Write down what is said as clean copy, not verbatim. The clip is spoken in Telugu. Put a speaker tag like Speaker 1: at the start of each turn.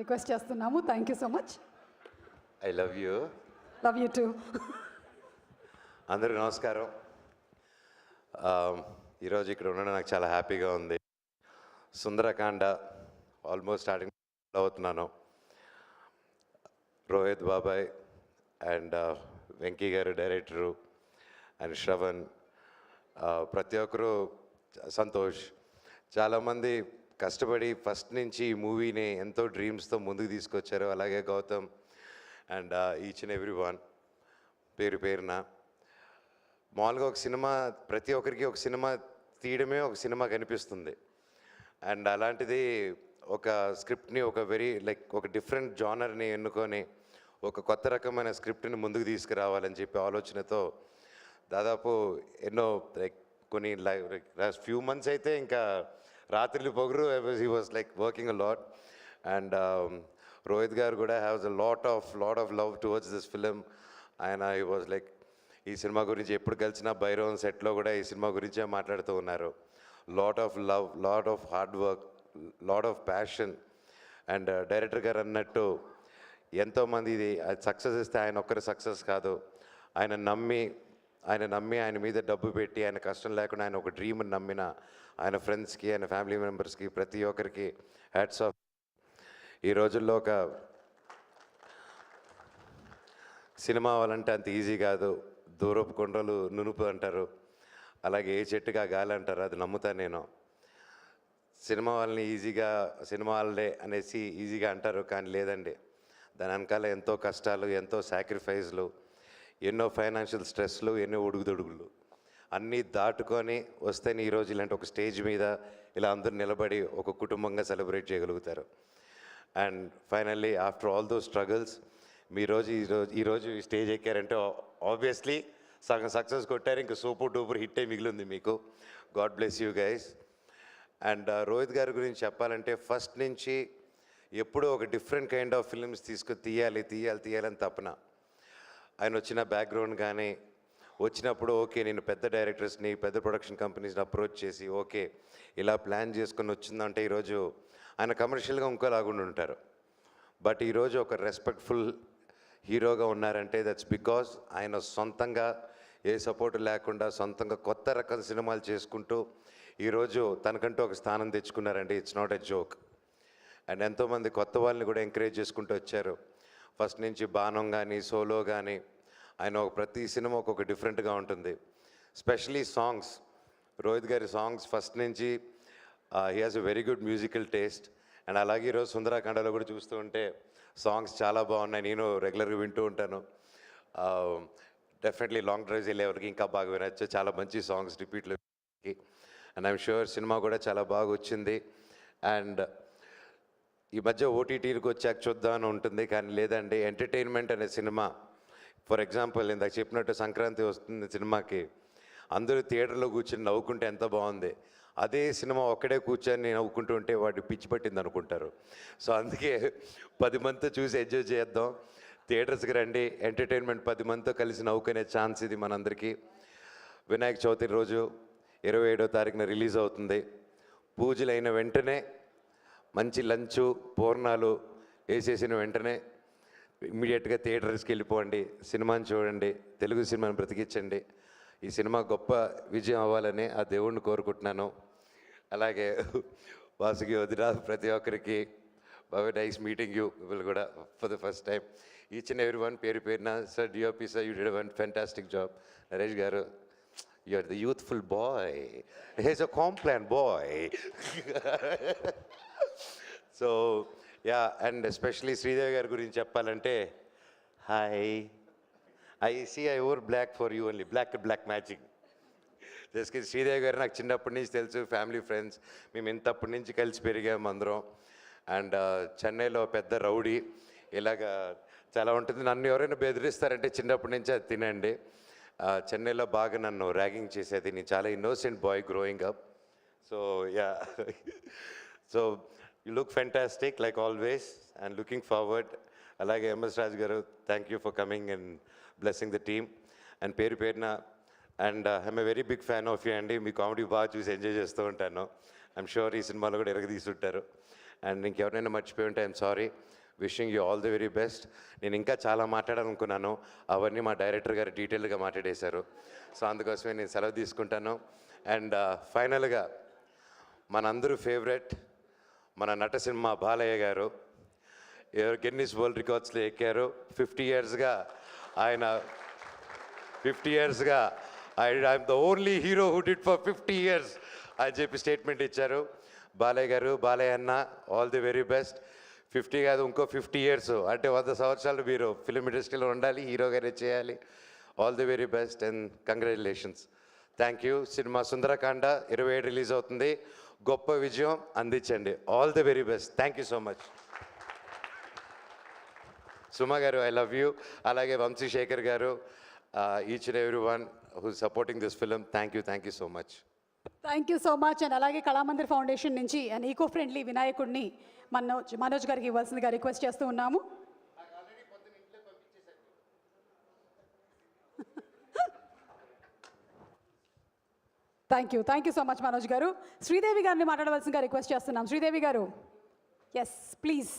Speaker 1: రిక్వెస్ట్ చేస్తున్నాము. Thank you so much.
Speaker 2: I love you.
Speaker 1: Love you two.
Speaker 2: అందరికీ నమస్కారం. ఈరోజు ఇక్కడ ఉండడం నాకు చాలా హ్యాపీగా ఉంది. సుందరకాండ ఆల్మోస్ట్ స్టార్టింగ్ అవుతున్నాను. రోహిత్ బాబాయ్ అండ్ వెంకీ గారు డైరెక్టరు అండ్ శ్రవణ్, ప్రతి ఒక్కరు, సంతోష్, చాలామంది కష్టపడి ఫస్ట్ నుంచి ఈ మూవీని ఎంతో డ్రీమ్స్తో ముందుకు తీసుకొచ్చారు. అలాగే Gautam and each and every one పేరు పేరున. మామూలుగా ఒక సినిమా ప్రతి ఒక్కరికి ఒక సినిమా తీయడమే ఒక సినిమా కనిపిస్తుంది. అండ్ అలాంటిది ఒక స్క్రిప్ట్ని ఒక ఒక డిఫరెంట్ జానర్ని ఎన్నుకొని ఒక కొత్త రకమైన స్క్రిప్ట్ని ముందుకు తీసుకురావాలని చెప్పి ఆలోచనతో దాదాపు ఎన్నో కొన్ని లాస్ట్ ఫ్యూ మంత్స్ అయితే ఇంకా రాత్రిలు పొగరు he was working a lot. And Rohit గారు కూడా haves a lot of love towards this film. ఆయన హీ వాజ్ ఈ సినిమా గురించి ఎప్పుడు కలిసినా భైరవన్ సెట్లో కూడా ఈ సినిమా గురించే మాట్లాడుతూ ఉన్నారు. Lot of love, lot of hard work, lot of passion. And director గారు అన్నట్టు ఎంతోమంది ఇది సక్సెస్ ఇస్తే ఆయన ఒక్కరి సక్సెస్ కాదు, ఆయన నమ్మి ఆయన మీద డబ్బు పెట్టి ఆయన కష్టం లేకుండా ఆయన ఒక డ్రీమ్ని నమ్మిన ఆయన ఫ్రెండ్స్కి, ఆయన ఫ్యామిలీ మెంబర్స్కి, ప్రతి ఒక్కరికి హ్యాట్స్ ఆఫ్. ఈ రోజుల్లో ఒక సినిమా అవ్వాలంటే అంత ఈజీ కాదు. దూరపు కొండలు నునుపు అంటారు, అలాగే ఏ చెట్టుగా గాలి అంటారు. అది నమ్ముతాను నేను. సినిమా వాళ్ళని సినిమా వాళ్ళే అనేసి ఈజీగా అంటారు, కానీ లేదండి. దాని వెనకాల ఎంతో కష్టాలు, ఎంతో సాక్రిఫైస్లు, ఎన్నో ఫైనాన్షియల్ స్ట్రెస్లు, ఎన్నో ఉడుగుదొడుగులు అన్నీ దాటుకొని వస్తేనే ఈరోజు ఇలాంటి ఒక స్టేజ్ మీద ఇలా అందరూ నిలబడి ఒక కుటుంబంగా సెలబ్రేట్ చేయగలుగుతారు. And finally after all those struggles ఈరోజు ఈ స్టేజ్ ఎక్కారంటే ఆబ్వియస్లీ సగం సక్సెస్ కొట్టారు. ఇంకా సూపర్ డూపర్ హిట్టే మిగిలింది మీకు. God bless you guys. And Rohit గారి గురించి చెప్పాలంటే ఫస్ట్ నుంచి ఎప్పుడూ ఒక డిఫరెంట్ కైండ్ ఆఫ్ ఫిల్మ్స్ తీయాలని తపన. ఆయన వచ్చిన బ్యాక్గ్రౌండ్ కానీ వచ్చినప్పుడు ఓకే నేను పెద్ద డైరెక్టర్స్ని, పెద్ద ప్రొడక్షన్ కంపెనీస్ని అప్రోచ్ చేసి ఓకే ఇలా ప్లాన్ చేసుకొని వచ్చిందంటే ఈరోజు ఆయన కమర్షియల్గా ఇంకోలాగుండి ఉంటారు. బట్ ఈరోజు ఒక రెస్పెక్ట్ఫుల్ హీరోగా ఉన్నారంటే దట్స్ బికాజ్ ఆయన సొంతంగా ఏ సపోర్ట్ లేకుండా సొంతంగా కొత్త రకం సినిమాలు చేసుకుంటూ ఈరోజు తనకంటూ ఒక స్థానం తెచ్చుకున్నారండి. It's not a joke. And ఎంతోమంది కొత్త వాళ్ళని కూడా ఎంకరేజ్ చేసుకుంటూ వచ్చారు. ఫస్ట్ నుంచి బాణం కానీ సోలో కానీ ఆయన ప్రతి సినిమా ఒక్కొక్క డిఫరెంట్గా ఉంటుంది. స్పెషలీ సాంగ్స్, రోహిత్ గారి సాంగ్స్ ఫస్ట్ నుంచి he has a very good musical taste. And అలాగే ఈరోజు సుందరకాండలో కూడా చూస్తూ ఉంటే సాంగ్స్ చాలా బాగున్నాయి. నేను రెగ్యులర్గా వింటూ ఉంటాను. డెఫినెట్లీ లాంగ్ డ్రైవ్స్ వెళ్ళేవారికి ఇంకా బాగా వినొచ్చు. చాలా మంచి సాంగ్స్ రిపీట్లో. అండ్ ఐఎమ్ షూర్ సినిమా కూడా చాలా బాగా వచ్చింది. అండ్ ఈ మధ్య ఓటీటీలకు వచ్చాక చూద్దామని ఉంటుంది, కానీ లేదండి. ఎంటర్టైన్మెంట్ అనే సినిమా, ఫర్ ఎగ్జాంపుల్ ఇందాక చెప్పినట్టు సంక్రాంతి వస్తుంది సినిమాకి, అందరూ థియేటర్లో కూర్చొని నవ్వుకుంటే ఎంత బాగుంది. అదే సినిమా ఒక్కడే కూర్చొని నవ్వుకుంటూ ఉంటే వాడు పిచ్చి పట్టింది అనుకుంటారు. సో అందుకే 10 మందితో చూసి ఎంజాయ్ చేద్దాం. థియేటర్స్కి రండి. ఎంటర్టైన్మెంట్ 10 మందితో కలిసి నవ్వుకునే ఛాన్స్ ఇది మనందరికీ. వినాయక చవితి రోజు 27వ తారీఖున రిలీజ్ అవుతుంది. పూజలు అయిన వెంటనే మంచి లంచు పూర్ణాలు వేసేసిన వెంటనే ఇమ్మీడియట్గా థియేటర్స్కి వెళ్ళిపోండి, సినిమాని చూడండి, తెలుగు సినిమాని బ్రతికించండి. ఈ సినిమా గొప్ప విజయం అవ్వాలని ఆ దేవుణ్ణి కోరుకుంటున్నాను. అలాగే వాసుకి వదిన, ప్రతి ఒక్కరికి బాగా నైస్ మీటింగ్ యూ విల్ కూడా for the first time. Each and every one పేరు పేరున. Sir DOP sir, you did one fantastic job. Naresh garu, you are the youthful boy, he's a Complan boy. So ya, and especially Sridevi గారి గురించి చెప్పాలంటే, hi, I over black for you only, black matching. Just Sridevi garu నాకు చిన్నప్పటి నుంచి తెలుసు, ఫ్యామిలీ ఫ్రెండ్స్, మేము ఇంతప్పటి నుంచి కలిసి పెరిగాము అందరం. అండ్ చెన్నైలో పెద్ద రౌడీ, ఇలాగా చాలా ఉంటుంది. నన్ను ఎవరైనా బెదిరిస్తారంటే చిన్నప్పటి నుంచి అది తినండి. చెన్నైలో బాగా నన్ను ర్యాగింగ్ చేసేది. నేను చాలా innocent boy growing up. So ya, so you look fantastic like always and looking forward. అలాగే MS Raju garu, thank you for coming and blessing the team. And పేరు పేరున and I'm a very big fan of you అండి. మీ కామెడీ బాగా చూసి ఎంజాయ్ చేస్తూ ఉంటాను. ఐఎమ్ షూర్ ఈ సినిమాలో కూడా ఎరగదీస్తుంటారు. అండ్ ఇంకెవరైనా మర్చిపోయి ఉంటే I'm sorry. Wishing you all the very best. నేను ఇంకా చాలా మాట్లాడాలనుకున్నాను, అవన్నీ మా డైరెక్టర్ గారు డీటెయిల్గా మాట్లాడేశారు. సో అందుకోసమే నేను సెలవు తీసుకుంటాను. అండ్ ఫైనల్గా మనందరూ ఫేవరెట్ మన నటసింహ బాలయ్య గారు గిన్నిస్ వరల్డ్ రికార్డ్స్లో ఎక్కారు. 50 ఇయర్స్గా ఆయన 50 ఇయర్స్గా I'm the only hero who did for 50 years అని చెప్పి స్టేట్మెంట్ ఇచ్చారు. బాలయ్య గారు, బాలయ్య అన్న, ఆల్ ది వెరీ బెస్ట్. 50 కాదు, ఇంకో 50 ఇయర్స్ అంటే 100 సంవత్సరాలు మీరు ఫిలిం ఇండస్ట్రీలో ఉండాలి, హీరోగానే చేయాలి. All the very best and congratulations. Thank you. Cinema Sundarakanda 27 release అవుతుంది. గొప్ప విజయం అందించండి. All the very best. Thank you so much. Suma garu, I love you. అలాగే Vamsi Shekhar garu, each and every one who supporting this film, thank you so much.
Speaker 1: Thank you so much. And అలాగే కళామందిర్ ఫౌండేషన్ నుంచి అండ్ ఈకో ఫ్రెండ్లీ వినాయకుడిని మనోజ్ గారికి ఇవ్వాల్సిందిగా రిక్వెస్ట్ చేస్తూ ఉన్నాము. Thank you so much Manoj గారు. శ్రీదేవి గారిని మాట్లాడవలసిందిగా రిక్వెస్ట్ చేస్తున్నాం. శ్రీదేవి గారు, ఎస్ ప్లీజ్.